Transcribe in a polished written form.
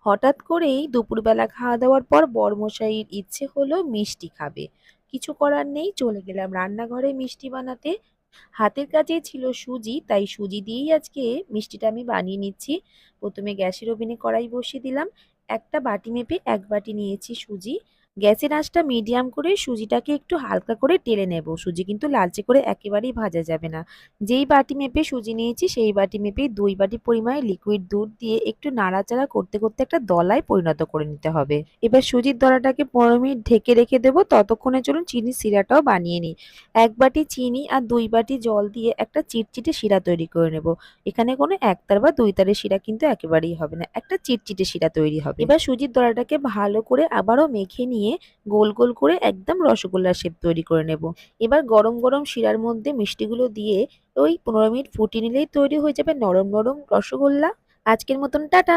হঠাৎ করেই দুপুরবেলা খাওয়া দাওয়ার পর বরমশাইয়ের ইচ্ছে হলো মিষ্টি খাবে। কিছু করার নেই, চলে গেলাম রান্নাঘরে মিষ্টি বানাতে। হাতের কাছেই ছিল সুজি, তাই সুজি দিয়েই আজকে মিষ্টিটা আমি বানিয়ে নিচ্ছি। প্রথমে গ্যাসের ওভেনে কড়াই বসিয়ে দিলাম। একটা বাটি মেপে ১ বাটি নিয়েছি সুজি। গ্যাসের আঁচটা মিডিয়াম করে সুজিটাকে একটু হালকা করে টেলে নেব। সুজি কিন্তু লালচে করে একেবারেই ভাজা যাবে না। যেই বাটি মেপে সুজি নিয়েছি সেই বাটি মেপেই ২ বাটি পরিমাণে লিকুইড দুধ দিয়ে একটু নাড়াচাড়া করতে করতে একটা দলায় পরিণত করে নিতে হবে। এবার সুজির দলাটাকে ১৫ মিনিট ঢেকে রেখে দেবো। ততক্ষণে চলুন চিনির শিরাটাও বানিয়ে নিই। ১ বাটি চিনি আর ২ বাটি জল দিয়ে একটা চিটচিটে শিরা তৈরি করে নেব। এখানে কোনো একতার বা দুই তারের শিরা কিন্তু একেবারেই হবে না। একটা চিটচিটে শিরা তৈরি হবে। এবার সুজির দলাটাকে ভালো করে আবারও মেখে নিয়ে গোল গোল করে একদম রসগোল্লার শেপ তৈরি করে নেব। এবার গরম গরম শিরার মধ্যে মিষ্টিগুলো দিয়ে ওই ১৫ মিনিট ফুটিয়ে নিলেই তৈরি হয়ে যাবে নরম নরম রসগোল্লা। আজকের মতন টাটা।